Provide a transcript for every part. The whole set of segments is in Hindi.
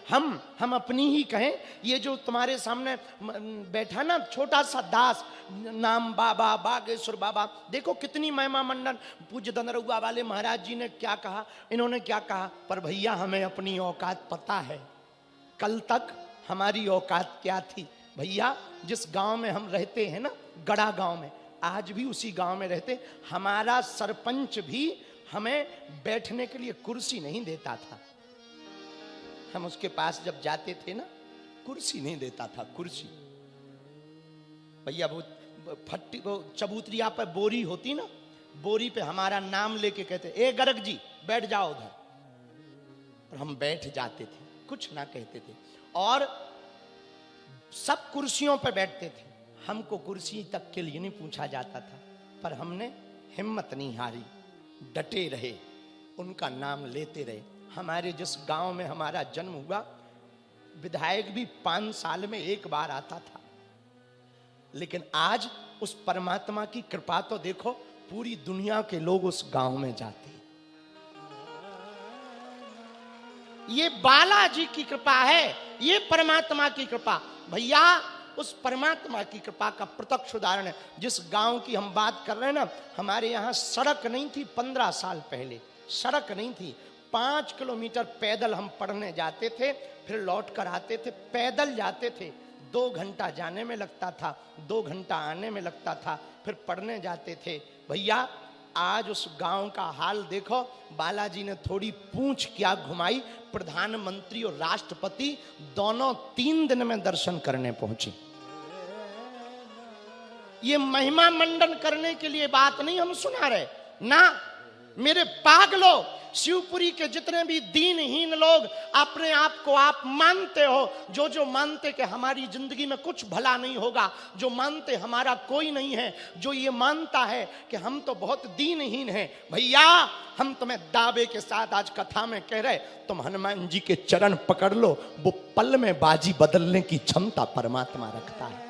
हम अपनी ही कहें। ये जो तुम्हारे सामने बैठा ना छोटा सा दास, नाम बाबा बागेश्वर बाबा, देखो कितनी महिमा मंडन। पूज्य दनरुआ वाले महाराज जी ने क्या कहा, इन्होंने क्या कहा। पर भैया हमें अपनी औकात पता है। कल तक हमारी औकात क्या थी भैया? जिस गांव में हम रहते हैं ना, गड़ा गांव में, आज भी उसी गांव में रहते, हमारा सरपंच भी हमें बैठने के लिए कुर्सी नहीं देता था। हम उसके पास जब जाते थे ना, कुर्सी नहीं देता था, कुर्सी। भैया वो फट्टी, वो चबूतरिया पर बोरी होती ना, बोरी पे हमारा नाम लेके कहते, ए गर्ग जी बैठ जाओ उधर, और हम बैठ जाते थे, कुछ ना कहते थे। और सब कुर्सियों पर बैठते थे, हमको कुर्सी तक के लिए नहीं पूछा जाता था। पर हमने हिम्मत नहीं हारी, डटे रहे, उनका नाम लेते रहे। हमारे जिस गांव में हमारा जन्म हुआ, विधायक भी 5 साल में एक बार आता था। लेकिन आज उस परमात्मा की कृपा तो देखो, पूरी दुनिया के लोग उस गांव में जाते हैं। ये बालाजी की कृपा है, ये परमात्मा की कृपा। भैया उस परमात्मा की कृपा का प्रत्यक्ष उदाहरण है। जिस गांव की हम बात कर रहे हैं ना, हमारे यहाँ सड़क नहीं थी 15 साल पहले, सड़क नहीं थी। 5 किलोमीटर पैदल हम पढ़ने जाते थे, फिर लौट कर आते थे, पैदल जाते थे। 2 घंटा जाने में लगता था, 2 घंटा आने में लगता था, फिर पढ़ने जाते थे। भैया आज उस गांव का हाल देखो। बालाजी ने थोड़ी पूंछ क्या घुमाई, प्रधानमंत्री और राष्ट्रपति दोनों 3 दिन में दर्शन करने पहुंचे। ये महिमा मंडन करने के लिए बात नहीं हम सुना रहे ना, मेरे पागलों। शिवपुरी के जितने भी दीनहीन लोग अपने आप को आप मानते हो, जो मानते कि हमारी जिंदगी में कुछ भला नहीं होगा, जो मानते हमारा कोई नहीं है, जो ये मानता है कि हम तो बहुत दीनहीन हैं, भैया हम तुम्हें दावे के साथ आज कथा में कह रहे, तुम हनुमान जी के चरण पकड़ लो। वो पल में बाजी बदलने की क्षमता परमात्मा रखता है।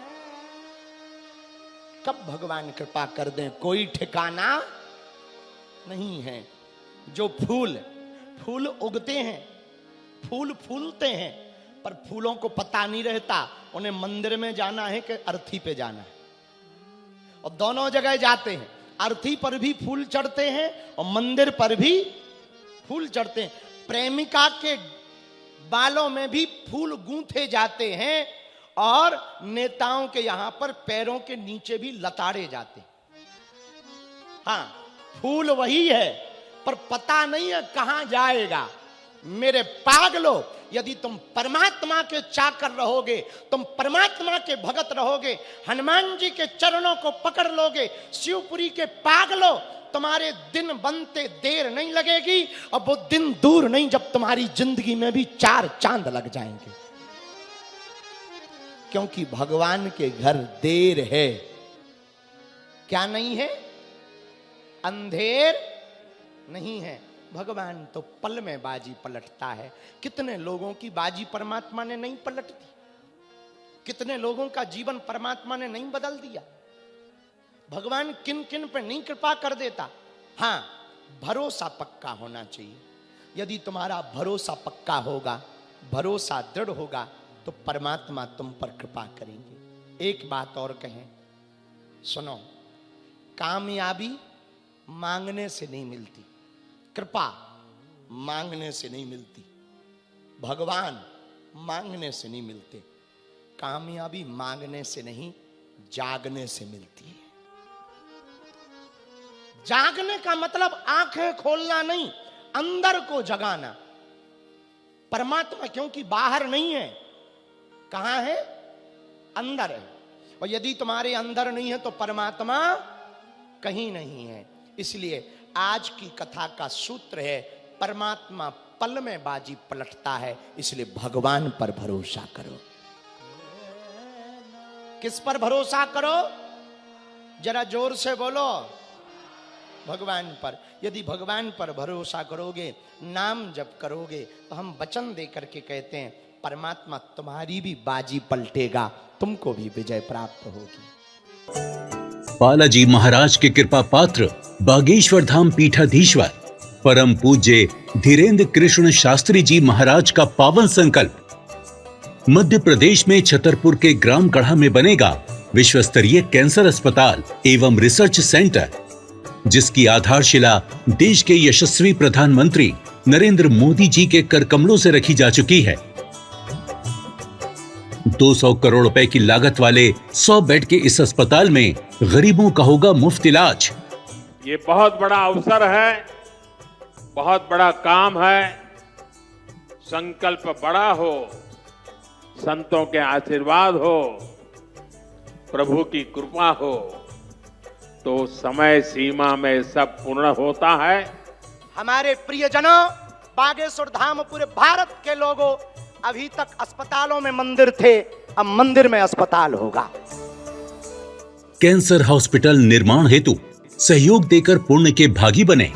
कब भगवान कृपा कर दें कोई ठिकाना नहीं है। जो फूल उगते हैं, फूल फूलते हैं, पर फूलों को पता नहीं रहता उन्हें मंदिर में जाना है कि अर्थी पे जाना है। और दोनों जगह जाते हैं, अर्थी पर भी फूल चढ़ते हैं और मंदिर पर भी फूल चढ़ते हैं। प्रेमिका के बालों में भी फूल गूंथे जाते हैं और नेताओं के यहां पर पैरों के नीचे भी लताड़े जाते हैं। हाँ, फूल वही है, पर पता नहीं है कहां जाएगा। मेरे पागलों, यदि तुम परमात्मा के चाकर रहोगे, तुम परमात्मा के भगत रहोगे, हनुमान जी के चरणों को पकड़ लोगे, शिवपुरी के पागलों, तुम्हारे दिन बनते देर नहीं लगेगी। और वो दिन दूर नहीं जब तुम्हारी जिंदगी में भी 4 चांद लग जाएंगे। क्योंकि भगवान के घर देर है, क्या नहीं है? अंधेर नहीं है। भगवान तो पल में बाजी पलटता है। कितने लोगों की बाजी परमात्मा ने नहीं पलट दी, कितने लोगों का जीवन परमात्मा ने नहीं बदल दिया। भगवान किन किन पे नहीं कृपा कर देता। हां, भरोसा पक्का होना चाहिए। यदि तुम्हारा भरोसा पक्का होगा, भरोसा दृढ़ होगा, तो परमात्मा तुम पर कृपा करेंगे। एक बात और कहें, सुनो, कामयाबी मांगने से नहीं मिलती, कृपा मांगने से नहीं मिलती, भगवान मांगने से नहीं मिलते। कामयाबी मांगने से नहीं, जागने से मिलती है। जागने का मतलब आंखें खोलना नहीं, अंदर को जगाना। परमात्मा क्योंकि बाहर नहीं है, कहां है? अंदर है। और यदि तुम्हारे अंदर नहीं है तो परमात्मा कहीं नहीं है। इसलिए आज की कथा का सूत्र है, परमात्मा पल में बाजी पलटता है, इसलिए भगवान पर भरोसा करो। किस पर भरोसा करो? जरा जोर से बोलो, भगवान पर। यदि भगवान पर भरोसा करोगे, नाम जप करोगे, तो हम वचन दे करके कहते हैं परमात्मा तुम्हारी भी बाजी पलटेगा, तुमको भी विजय प्राप्त होगी। बालाजी महाराज के कृपा पात्र बागेश्वर धाम पीठाधीश्वर परम पूज्य धीरेन्द्र कृष्ण शास्त्री जी महाराज का पावन संकल्प मध्य प्रदेश में छतरपुर के ग्राम गढ़ा में बनेगा विश्व स्तरीय कैंसर अस्पताल एवं रिसर्च सेंटर, जिसकी आधारशिला देश के यशस्वी प्रधानमंत्री नरेंद्र मोदी जी के कर कमलों से रखी जा चुकी है। 200 करोड़ रुपए की लागत वाले 100 बेड के इस अस्पताल में गरीबों का होगा मुफ्त इलाज। ये बहुत बड़ा अवसर है, बहुत बड़ा काम है। संकल्प बड़ा हो, संतों के आशीर्वाद हो, प्रभु की कृपा हो, तो समय सीमा में सब पूर्ण होता है। हमारे प्रियजनों, बागेश्वर धाम पूरे भारत के लोगों, अभी तक अस्पतालों में मंदिर थे, अब मंदिर में अस्पताल होगा। कैंसर हॉस्पिटल निर्माण हेतु सहयोग देकर पुण्य के भागी बने।